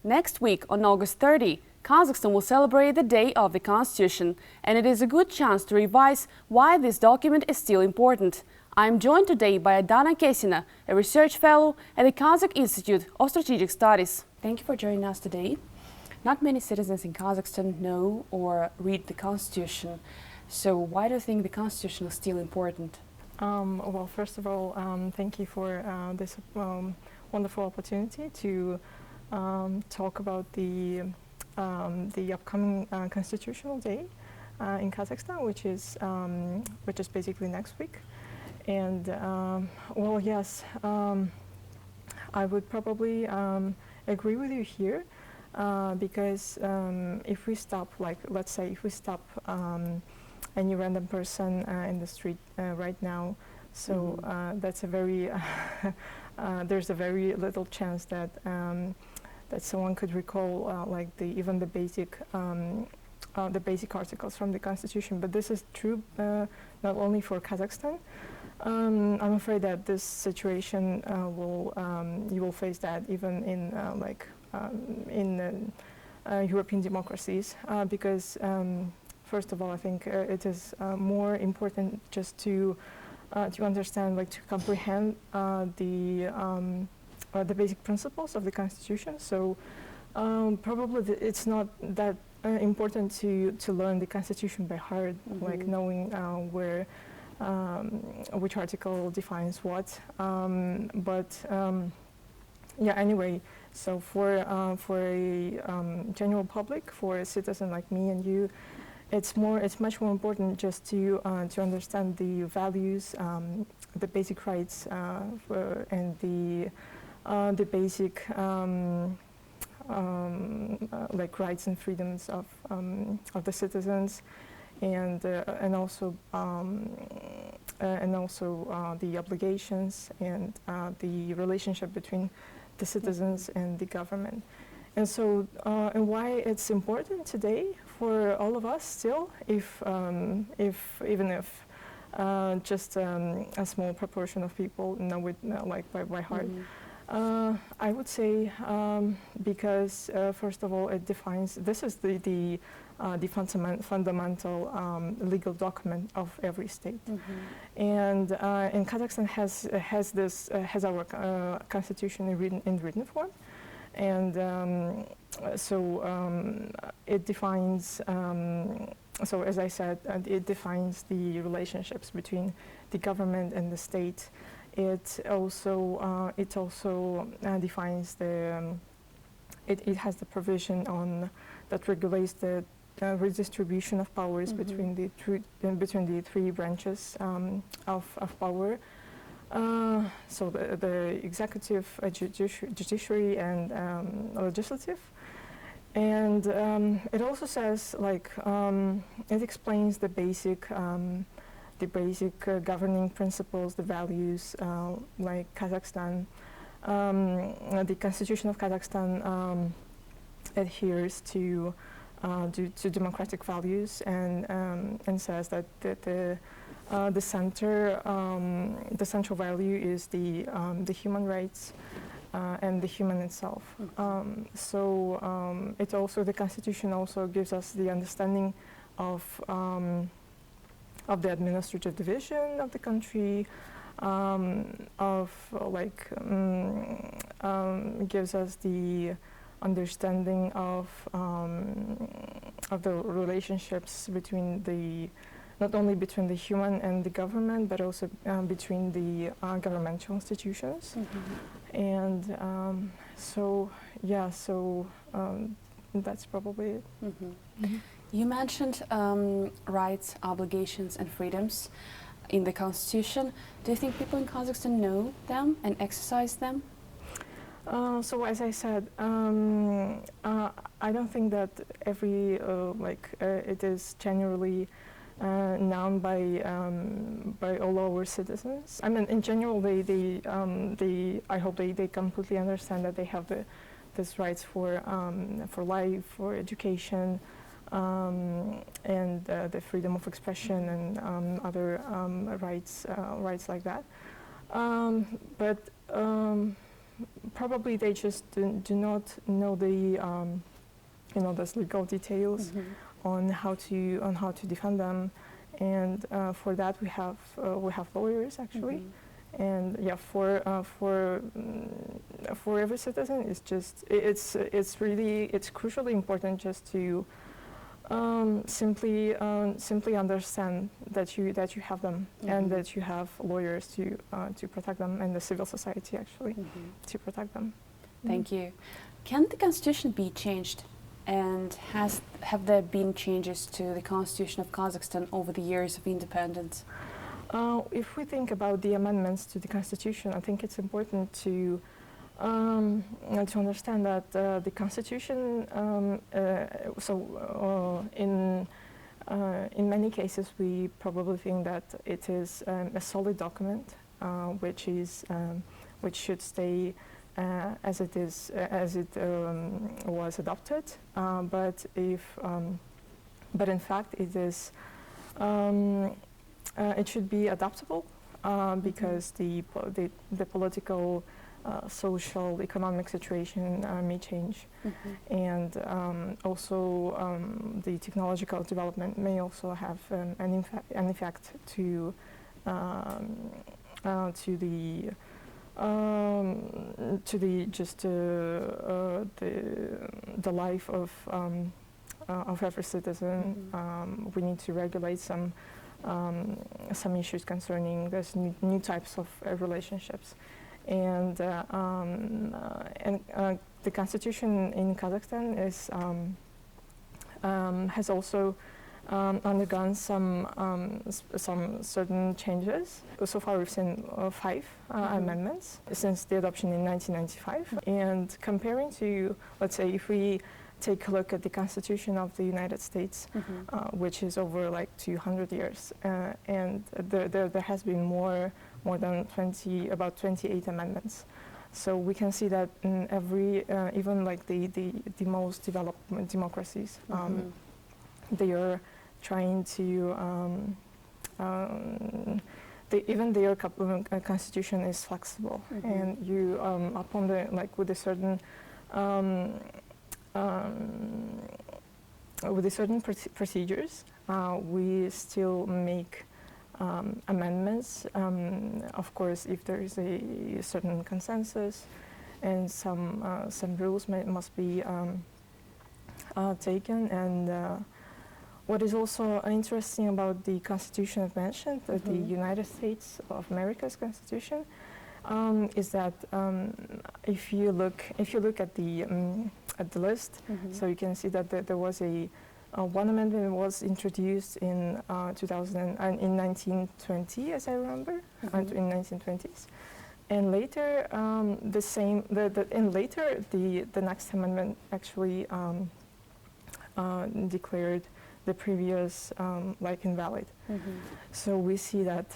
Next week, on August 30, Kazakhstan will celebrate the Day of the Constitution, and it is a good chance to revise why this document is still important. I am joined today by Aidana Akesina, a research fellow at the Kazakh Institute of Strategic Studies. Thank you for joining us today. Not many citizens in Kazakhstan know or read the Constitution. So why do you think the Constitution is still important? Well, first of all, thank you for this wonderful opportunity to talk about the upcoming Constitutional Day in Kazakhstan, which is basically next week. And well, yes, I would probably agree with you here because if we stop, like, let's say, if we stop any random person in the street right now, so that's a very there's a very little chance that that someone could recall like even the basic articles from the Constitution. But this is true not only for Kazakhstan. I'm afraid that this situation you will face that even in European democracies because first of all, I think it is more important just to understand, like, to comprehend the basic principles of the Constitution. So probably it's not that important to learn the Constitution by heart, like knowing which article defines what. Yeah. Anyway, so for a general public, for a citizen like me and you, it's much more important just to understand the values, the basic rights, and the basic like rights and freedoms of the citizens, and also the obligations and the relationship between the citizens and the government. And so, and why it's important today for all of us still, even if just a small proportion of people know it like by heart. I would say because first of all, it defines. This is the fundamental legal document of every state, and Kazakhstan has our constitution in written form, and so it defines. So as I said, it defines the relationships between the government and the state. It also defines the. It has the provision on that regulates the redistribution of powers between the three branches of power. So the executive, judiciary, and legislative. And it also says, like, it explains the basic governing principles, the values, like Kazakhstan. The Constitution of Kazakhstan adheres to democratic values and says that the central value is the human rights and the human itself. So the Constitution also gives us the understanding of the administrative division of the country, gives us the understanding of the relationships between not only between the human and the government, but also between the governmental institutions. And that's probably it. You mentioned rights, obligations, and freedoms in the Constitution. Do you think people in Kazakhstan know them and exercise them? So as I said, I don't think that it is generally known by all our citizens. I mean, in general, I hope they completely understand that they have these rights for life, for education, and the freedom of expression and rights like that. But probably they just do not know the those legal details on how to defend them, and for that we have lawyers actually. And yeah, for every citizen, it's crucially important just to simply understand that you have them, and that you have lawyers to protect them, and the civil society actually to protect them. Thank you. Can the constitution be changed? And have there been changes to the Constitution of Kazakhstan over the years of independence? If we think about the amendments to the Constitution, I think it's important to understand that the Constitution. In many cases, we probably think that it is a solid document, which should stay as it is, as it was adopted. But in fact, it is. It should be adaptable because the political, social, economic situation may change, and also the technological development may also have an effect to the life of every citizen. We need to regulate some issues concerning those new types of relationships, and the constitution in Kazakhstan has also undergone some certain changes. So far, we've seen 5 amendments since the adoption in 1995. And comparing to, let's say, if we take a look at the Constitution of the United States, which is over like 200 years, and there has been more than about 28 amendments. So we can see that in every, even like the most developed democracies, they are trying to, even their constitution is flexible, and you upon the with a certain procedures, we still make amendments. Of course, if there is a certain consensus, and some rules must be taken. And what is also interesting about the Constitution I've mentioned, the United States of America's Constitution, is that if you look at the list, so you can see that there was one amendment was introduced in 1920, as I remember, in 1920s, and later the next amendment actually declared the previous invalid. So we see that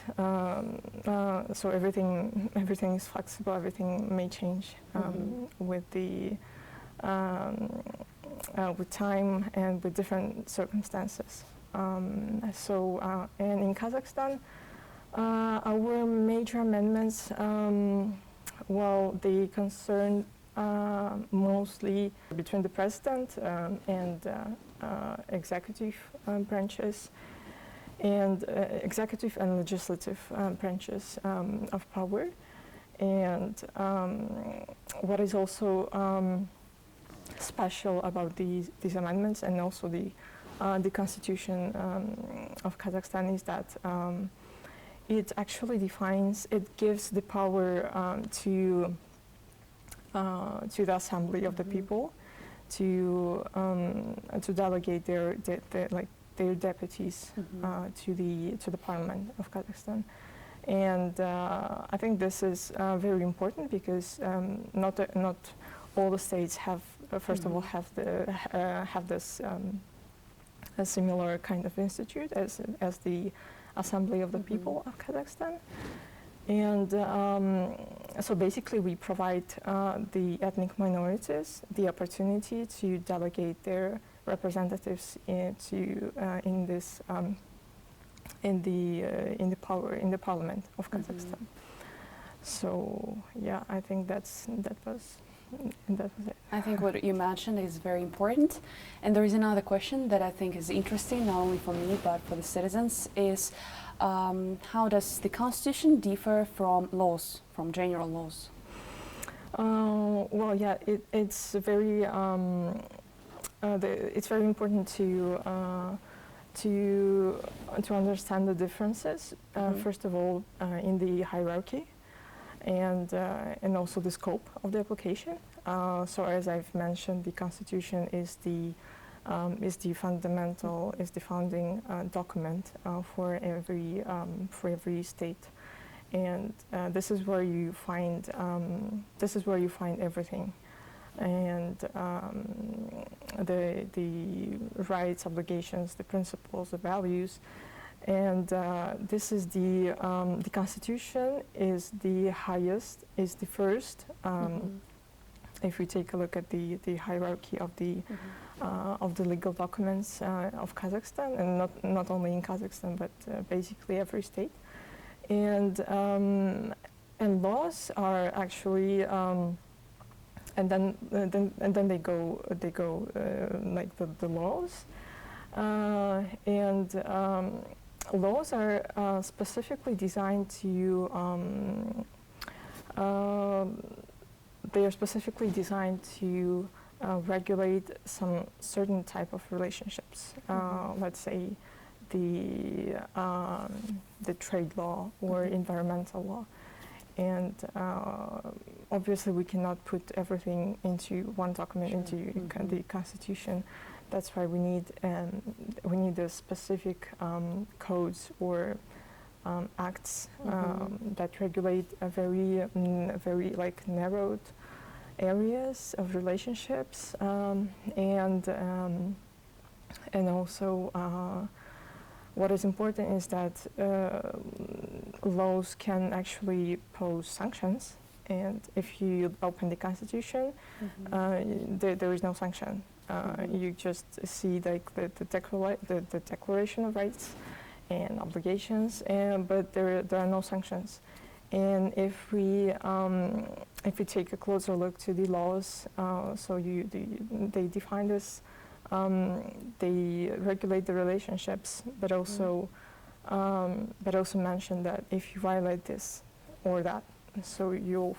so everything is flexible. Everything may change with time and with different circumstances. And in Kazakhstan, our major amendments, they concern mostly between the president and executive branches, and executive and legislative branches of power. And what is also special about these amendments, and also the Constitution of Kazakhstan, is that it actually gives the power to the Assembly of the People to delegate their deputies to the Parliament of Kazakhstan. And I think this is very important because not all the states have, first of all, have this a similar kind of institute as the Assembly of the People of Kazakhstan. And so basically we provide the ethnic minorities the opportunity to delegate their representatives in the parliament of Kazakhstan. So yeah, I think that was it. I think what you mentioned is very important. And there is another question that I think is interesting, not only for me, but for the citizens, is how does the Constitution differ from laws, from general laws? Well, yeah, it's very it's very important to understand the differences. First of all, in the hierarchy, and also the scope of the application. So as I've mentioned, the Constitution is the founding document for every state, and this is where you find everything, and the rights, obligations, the principles, the values. And this is the Constitution is the highest, is the first. If we take a look at the hierarchy of the legal documents of Kazakhstan, and not only in Kazakhstan, but basically every state. And laws are actually, and then they go like the laws, and laws are specifically designed to regulate some certain type of relationships. Let's say the trade law or environmental law, and obviously we cannot put everything into one document, into the Constitution. That's why we need the specific codes or acts that regulate a very like narrowed areas of relationships, and also what is important is that laws can actually pose sanctions. And if you open the Constitution, there is no sanction. You just see like the Declaration of Rights and Obligations, but there are no sanctions. And if we take a closer look to the laws, so they define this, they regulate the relationships, but also mention that if you violate this or that, so you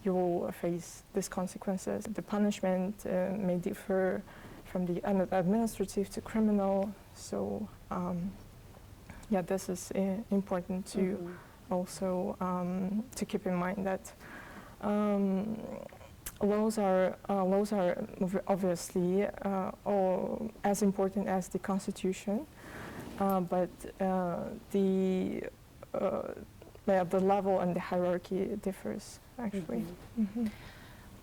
will face these consequences. The punishment may differ from the administrative to criminal. So yeah, this is important to also to keep in mind that laws are obviously all as important as the Constitution, but the level and the hierarchy differs, actually.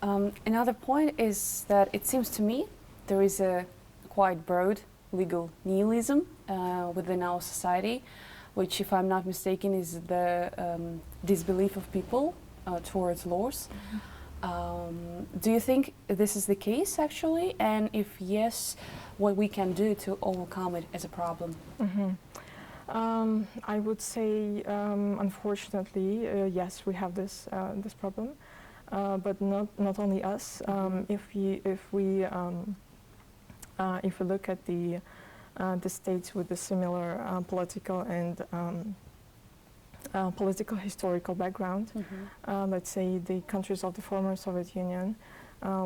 Another point is that it seems to me there is a quite broad legal nihilism within our society, which, if I'm not mistaken, is the disbelief of people towards laws. Do you think this is the case, actually? And if yes, what we can do to overcome it as a problem? I would say, unfortunately, yes, we have this problem, but not only us. If we look at the states with a similar political and political historical background, let's say the countries of the former Soviet Union,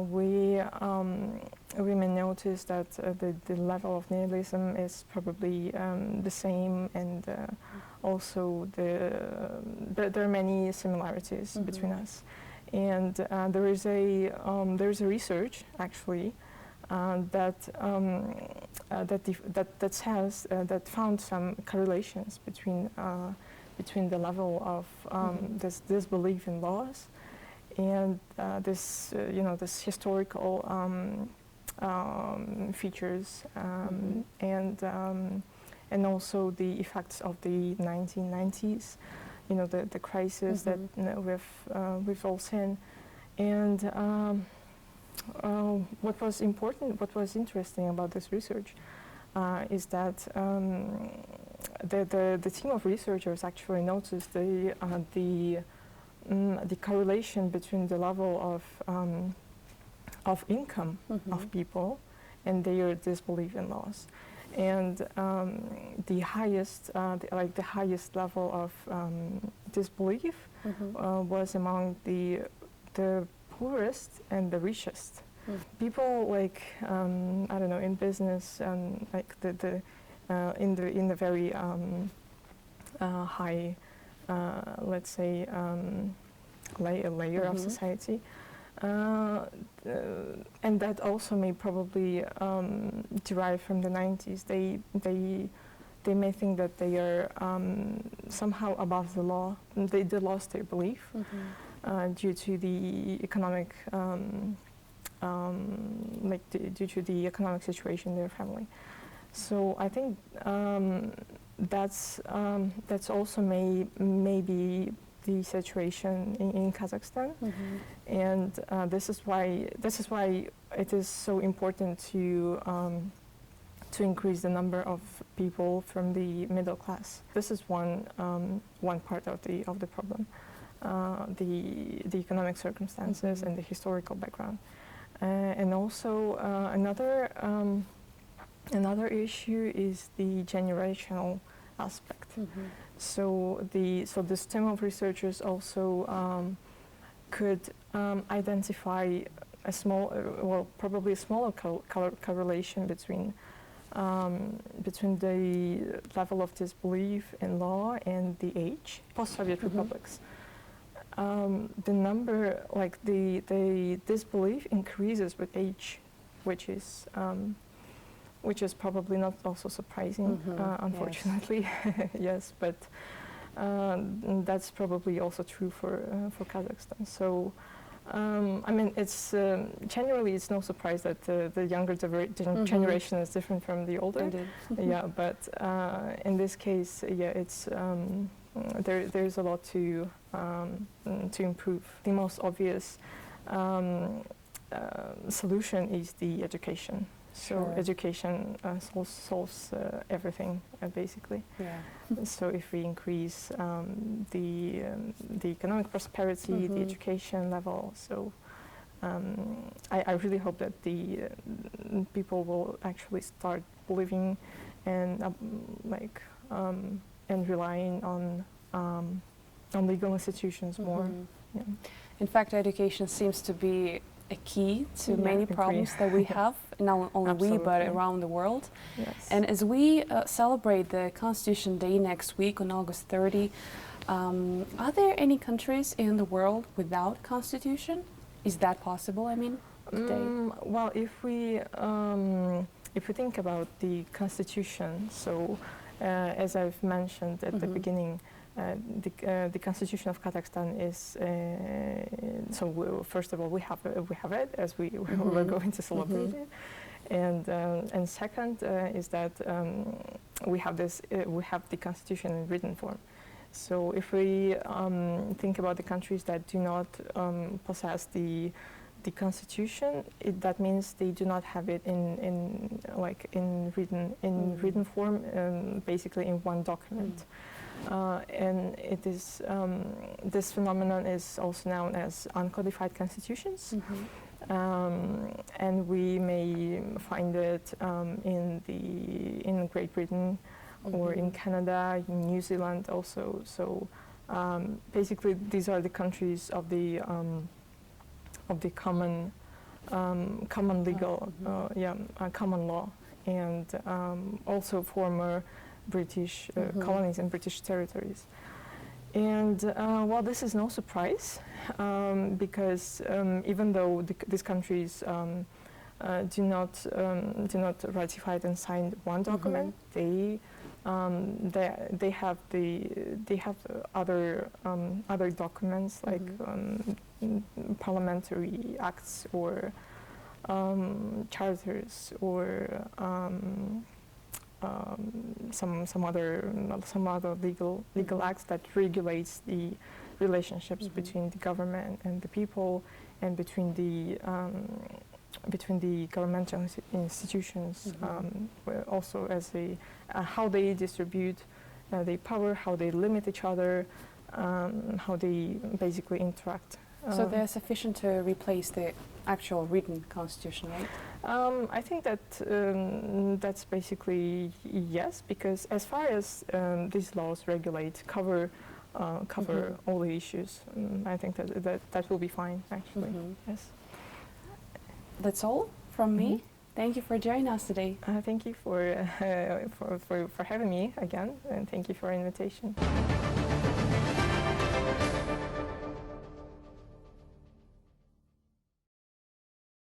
we may notice that the level of nihilism is probably the same, and also there are many similarities between us. And there is a research actually that found some correlations between the level of this belief in laws and this historical features, and also the effects of the 1990s, the crisis that we've all seen. And what was interesting about this research is that the team of researchers actually noticed the the correlation between the level of income of people and their disbelief in laws. And the highest level of disbelief was among the poorest and the richest. People like I don't know, in business and like in the very high, let's say, layer of society. And that also may probably derive from the 90s. They may think that they are somehow above the law. They lost their belief due to the economic, due to the economic situation in their family. So I think that's also maybe the situation in Kazakhstan, and this is why it is so important to increase the number of people from the middle class. This is one part of the problem, the economic circumstances and the historical background, and also another issue is the generational aspect. So this team of researchers also could identify a small, probably a smaller correlation between the level of disbelief in law and the age. Post-Soviet republics, the number, like the disbelief increases with age, which is probably not also surprising, unfortunately. Yes, but that's probably also true for Kazakhstan. So, I mean, it's generally it's no surprise that the younger generation is different from the older. Yeah, but in this case, yeah, it's there's a lot to improve. The most obvious solution is the education. So education solves everything, basically. Yeah. So if we increase the economic prosperity, the education level, so I really hope that the people will actually start believing and and relying on legal institutions more. Yeah. In fact, education seems to be a key to many problems that we have, not only we, but around the world. Yes. And as we celebrate the Constitution Day next week on August 30, are there any countries in the world without constitution? Is that possible, I mean, today? Well, if we think about the Constitution, so as I've mentioned at the beginning, the Constitution of Kazakhstan is first of all we have it as we're going to celebrate it, and second is that we have the Constitution in written form. So if we think about the countries that do not possess the Constitution, that means they do not have it in written form, basically in one document. And it is this phenomenon is also known as uncodified constitutions, and we may find it in Great Britain or in Canada, in New Zealand also. So basically, these are the countries of the common legal, common law, and also former British colonies and British territories. And well, this is no surprise, because even though these countries do not ratify and sign one document, they have other documents like parliamentary acts or charters or some other legal acts that regulates the relationships between the government and the people, and between the governmental institutions, also as how they distribute their power, how they limit each other, how they basically interact. So they're sufficient to replace the actual written constitution, right? I think that that's basically yes, because as far as these laws cover all the issues, I think that will be fine, actually. Yes. That's all from me. Thank you for joining us today. Thank you for having me again, and thank you for the invitation.